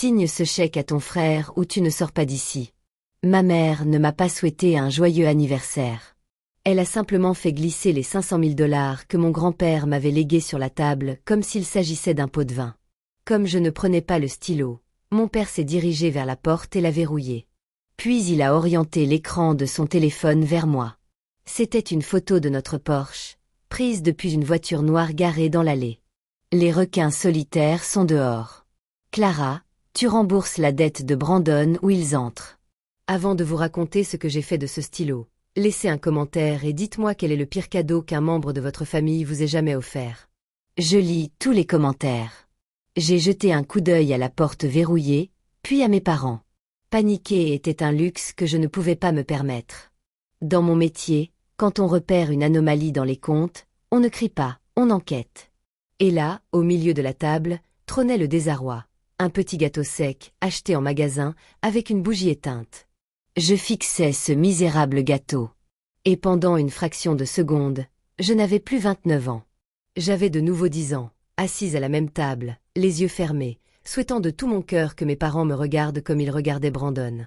Signe ce chèque à ton frère ou tu ne sors pas d'ici. Ma mère ne m'a pas souhaité un joyeux anniversaire. Elle a simplement fait glisser les 500 000 $ que mon grand-père m'avait légués sur la table comme s'il s'agissait d'un pot de vin. Comme je ne prenais pas le stylo, mon père s'est dirigé vers la porte et l'a verrouillée. Puis il a orienté l'écran de son téléphone vers moi. C'était une photo de notre Porsche, prise depuis une voiture noire garée dans l'allée. Les requins solitaires sont dehors. Clara, tu rembourses la dette de Brandon ou ils entrent. Avant de vous raconter ce que j'ai fait de ce stylo, laissez un commentaire et dites-moi quel est le pire cadeau qu'un membre de votre famille vous ait jamais offert. Je lis tous les commentaires. J'ai jeté un coup d'œil à la porte verrouillée, puis à mes parents. Paniquer était un luxe que je ne pouvais pas me permettre. Dans mon métier, quand on repère une anomalie dans les comptes, on ne crie pas, on enquête. Et là, au milieu de la table, trônait le désarroi. Un petit gâteau sec, acheté en magasin, avec une bougie éteinte. Je fixais ce misérable gâteau. Et pendant une fraction de seconde, je n'avais plus 29 ans. J'avais de nouveau 10 ans, assise à la même table, les yeux fermés, souhaitant de tout mon cœur que mes parents me regardent comme ils regardaient Brandon.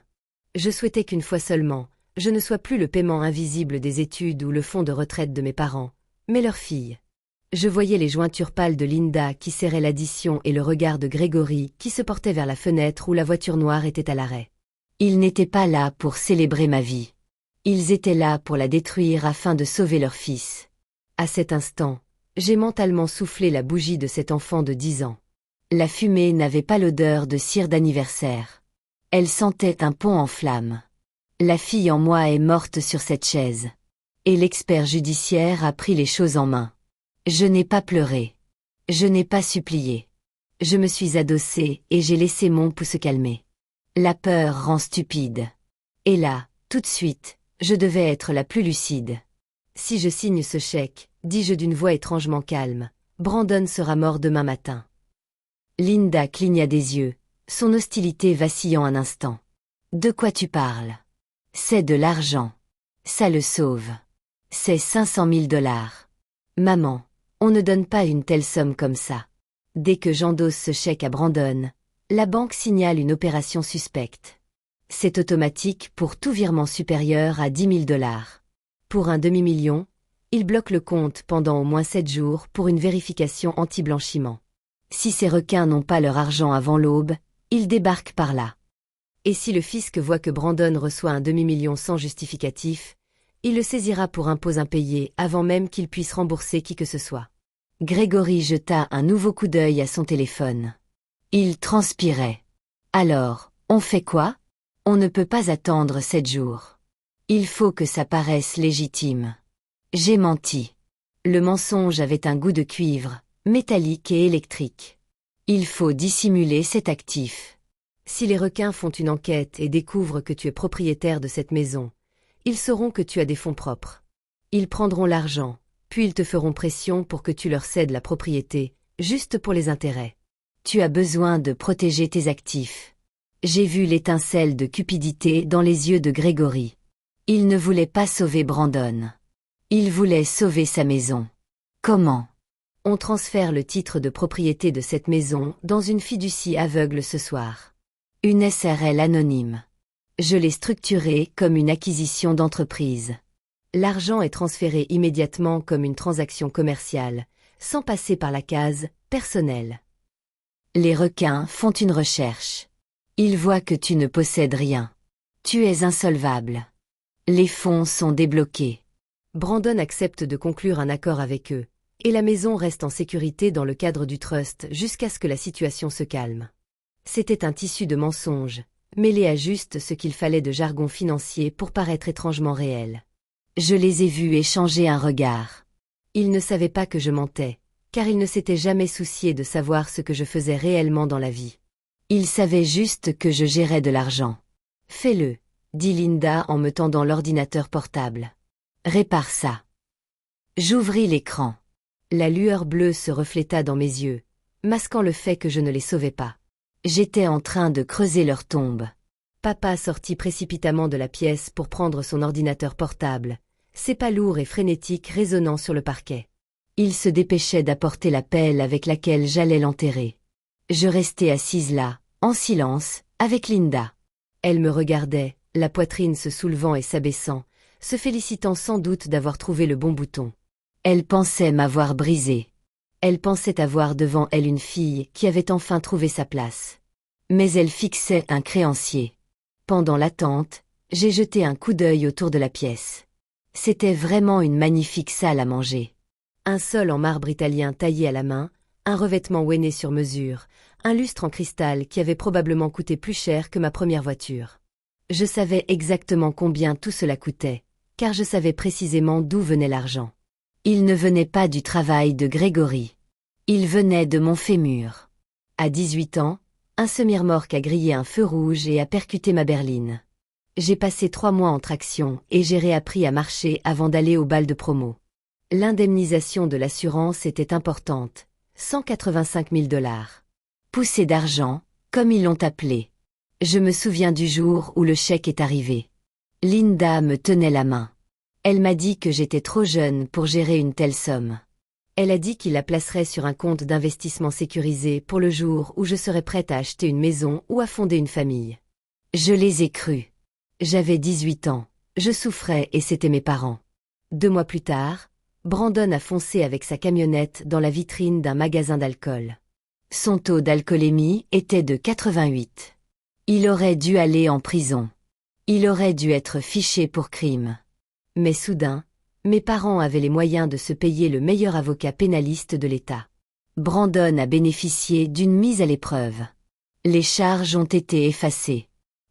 Je souhaitais qu'une fois seulement, je ne sois plus le paiement invisible des études ou le fonds de retraite de mes parents, mais leur fille. Je voyais les jointures pâles de Linda qui serraient l'addition et le regard de Grégory qui se portait vers la fenêtre où la voiture noire était à l'arrêt. Ils n'étaient pas là pour célébrer ma vie. Ils étaient là pour la détruire afin de sauver leur fils. À cet instant, j'ai mentalement soufflé la bougie de cet enfant de 10 ans. La fumée n'avait pas l'odeur de cire d'anniversaire. Elle sentait un pont en flammes. La fille en moi est morte sur cette chaise. Et l'expert judiciaire a pris les choses en main. Je n'ai pas pleuré. Je n'ai pas supplié. Je me suis adossée et j'ai laissé mon pouls se calmer. La peur rend stupide. Et là, tout de suite, je devais être la plus lucide. Si je signe ce chèque, dis-je d'une voix étrangement calme, Brandon sera mort demain matin. Linda cligna des yeux, son hostilité vacillant un instant. De quoi tu parles? C'est de l'argent. Ça le sauve. C'est 500 000 $. Maman, on ne donne pas une telle somme comme ça. Dès que j'endosse ce chèque à Brandon, la banque signale une opération suspecte. C'est automatique pour tout virement supérieur à 10 000 $. Pour un demi-million, il bloque le compte pendant au moins 7 jours pour une vérification anti-blanchiment. Si ces requins n'ont pas leur argent avant l'aube, ils débarquent par là. Et si le fisc voit que Brandon reçoit un demi-million sans justificatif, il le saisira pour impôts impayés avant même qu'il puisse rembourser qui que ce soit. Grégory jeta un nouveau coup d'œil à son téléphone. Il transpirait. Alors, on fait quoi? On ne peut pas attendre 7 jours. Il faut que ça paraisse légitime. J'ai menti. Le mensonge avait un goût de cuivre, métallique et électrique. Il faut dissimuler cet actif. Si les requins font une enquête et découvrent que tu es propriétaire de cette maison, ils sauront que tu as des fonds propres. Ils prendront l'argent, puis ils te feront pression pour que tu leur cèdes la propriété, juste pour les intérêts. Tu as besoin de protéger tes actifs. J'ai vu l'étincelle de cupidité dans les yeux de Grégory. Il ne voulait pas sauver Brandon. Il voulait sauver sa maison. Comment? On transfère le titre de propriété de cette maison dans une fiducie aveugle ce soir. Une SRL anonyme. Je l'ai structurée comme une acquisition d'entreprise. L'argent est transféré immédiatement comme une transaction commerciale, sans passer par la case « personnel ». Les requins font une recherche. Ils voient que tu ne possèdes rien. Tu es insolvable. Les fonds sont débloqués. Brandon accepte de conclure un accord avec eux, et la maison reste en sécurité dans le cadre du trust jusqu'à ce que la situation se calme. C'était un tissu de mensonges, mêlé à juste ce qu'il fallait de jargon financier pour paraître étrangement réel. Je les ai vus échanger un regard. Ils ne savaient pas que je mentais, car ils ne s'étaient jamais souciés de savoir ce que je faisais réellement dans la vie. Ils savaient juste que je gérais de l'argent. « Fais-le », dit Linda en me tendant l'ordinateur portable. « Répare ça. » J'ouvris l'écran. La lueur bleue se refléta dans mes yeux, masquant le fait que je ne les sauvais pas. J'étais en train de creuser leur tombe. Papa sortit précipitamment de la pièce pour prendre son ordinateur portable, ses pas lourds et frénétiques résonnant sur le parquet. Il se dépêchait d'apporter la pelle avec laquelle j'allais l'enterrer. Je restais assise là, en silence, avec Linda. Elle me regardait, la poitrine se soulevant et s'abaissant, se félicitant sans doute d'avoir trouvé le bon bouton. Elle pensait m'avoir brisé. Elle pensait avoir devant elle une fille qui avait enfin trouvé sa place. Mais elle fixait un créancier. Pendant l'attente, j'ai jeté un coup d'œil autour de la pièce. C'était vraiment une magnifique salle à manger. Un sol en marbre italien taillé à la main, un revêtement ouéné sur mesure, un lustre en cristal qui avait probablement coûté plus cher que ma première voiture. Je savais exactement combien tout cela coûtait, car je savais précisément d'où venait l'argent. Il ne venait pas du travail de Grégory. Il venait de mon fémur. À 18 ans, un semi-remorque a grillé un feu rouge et a percuté ma berline. J'ai passé 3 mois en traction et j'ai réappris à marcher avant d'aller au bal de promo. L'indemnisation de l'assurance était importante, 185 000 $. Poussée d'argent, comme ils l'ont appelé. Je me souviens du jour où le chèque est arrivé. Linda me tenait la main. Elle m'a dit que j'étais trop jeune pour gérer une telle somme. Elle a dit qu'il la placerait sur un compte d'investissement sécurisé pour le jour où je serais prête à acheter une maison ou à fonder une famille. Je les ai crus. J'avais 18 ans, je souffrais et c'était mes parents. 2 mois plus tard, Brandon a foncé avec sa camionnette dans la vitrine d'un magasin d'alcool. Son taux d'alcoolémie était de 88. Il aurait dû aller en prison. Il aurait dû être fiché pour crime. Mais soudain, mes parents avaient les moyens de se payer le meilleur avocat pénaliste de l'État. Brandon a bénéficié d'une mise à l'épreuve. Les charges ont été effacées.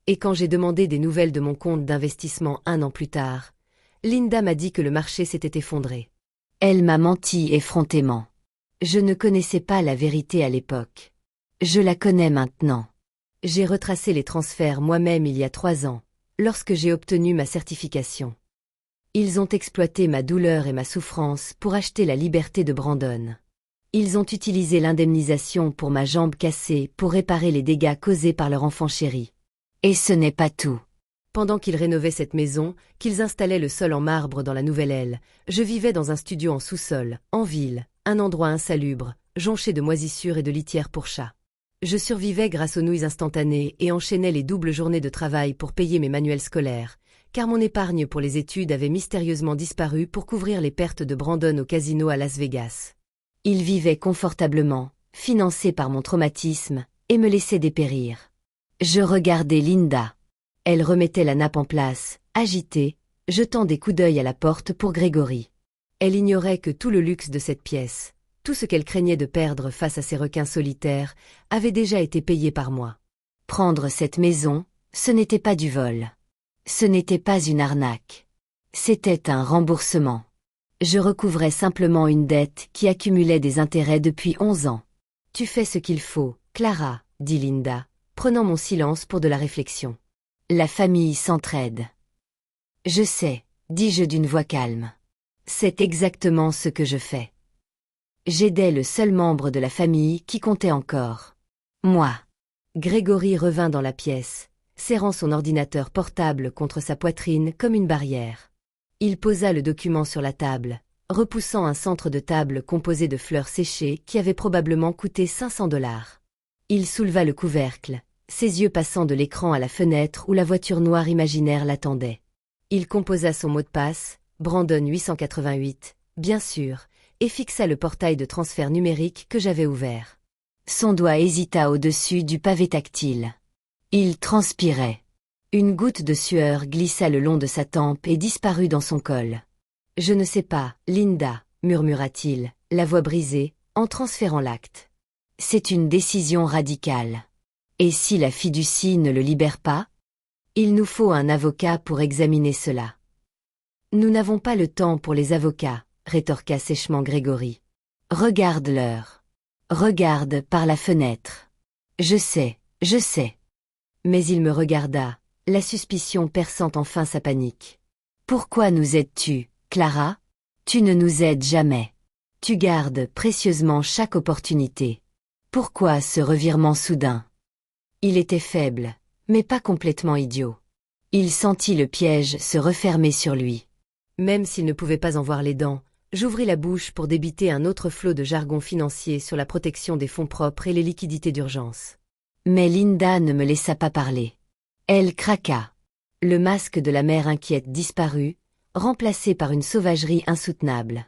Et quand j'ai demandé des nouvelles de mon compte d'investissement 1 an plus tard, Linda m'a dit que le marché s'était effondré. Elle m'a menti effrontément. Je ne connaissais pas la vérité à l'époque. Je la connais maintenant. J'ai retracé les transferts moi-même il y a 3 ans, lorsque j'ai obtenu ma certification. Ils ont exploité ma douleur et ma souffrance pour acheter la liberté de Brandon. Ils ont utilisé l'indemnisation pour ma jambe cassée pour réparer les dégâts causés par leur enfant chéri. Et ce n'est pas tout. Pendant qu'ils rénovaient cette maison, qu'ils installaient le sol en marbre dans la nouvelle aile, je vivais dans un studio en sous-sol, en ville, un endroit insalubre, jonché de moisissures et de litières pour chats. Je survivais grâce aux nouilles instantanées et enchaînais les doubles journées de travail pour payer mes manuels scolaires, car mon épargne pour les études avait mystérieusement disparu pour couvrir les pertes de Brandon au casino à Las Vegas. Il vivait confortablement, financé par mon traumatisme, et me laissait dépérir. Je regardais Linda. Elle remettait la nappe en place, agitée, jetant des coups d'œil à la porte pour Grégory. Elle ignorait que tout le luxe de cette pièce, tout ce qu'elle craignait de perdre face à ces requins solitaires, avait déjà été payé par moi. Prendre cette maison, ce n'était pas du vol. Ce n'était pas une arnaque. C'était un remboursement. Je recouvrais simplement une dette qui accumulait des intérêts depuis 11 ans. « Tu fais ce qu'il faut, Clara, » dit Linda, prenant mon silence pour de la réflexion. La famille s'entraide. Je sais, dis-je d'une voix calme. C'est exactement ce que je fais. J'aidais le seul membre de la famille qui comptait encore. Moi. Grégory revint dans la pièce, serrant son ordinateur portable contre sa poitrine comme une barrière. Il posa le document sur la table, repoussant un centre de table composé de fleurs séchées qui avait probablement coûté 500 $. Il souleva le couvercle, ses yeux passant de l'écran à la fenêtre où la voiture noire imaginaire l'attendait. Il composa son mot de passe, Brandon 888, bien sûr, et fixa le portail de transfert numérique que j'avais ouvert. Son doigt hésita au-dessus du pavé tactile. Il transpirait. Une goutte de sueur glissa le long de sa tempe et disparut dans son col. « Je ne sais pas, Linda, » murmura-t-il, la voix brisée, en transférant l'acte. « C'est une décision radicale. Et si la fiducie ne le libère pas? Il nous faut un avocat pour examiner cela. » « Nous n'avons pas le temps pour les avocats, » rétorqua sèchement Grégory. « Regarde l'heure. Regarde par la fenêtre. Je sais, je sais. » Mais il me regarda, la suspicion perçant enfin sa panique. « Pourquoi nous aides-tu, Clara? Tu ne nous aides jamais. Tu gardes précieusement chaque opportunité. Pourquoi ce revirement soudain? » Il était faible, mais pas complètement idiot. Il sentit le piège se refermer sur lui. Même s'il ne pouvait pas en voir les dents, j'ouvris la bouche pour débiter un autre flot de jargon financier sur la protection des fonds propres et les liquidités d'urgence. Mais Linda ne me laissa pas parler. Elle craqua. Le masque de la mère inquiète disparut, remplacé par une sauvagerie insoutenable.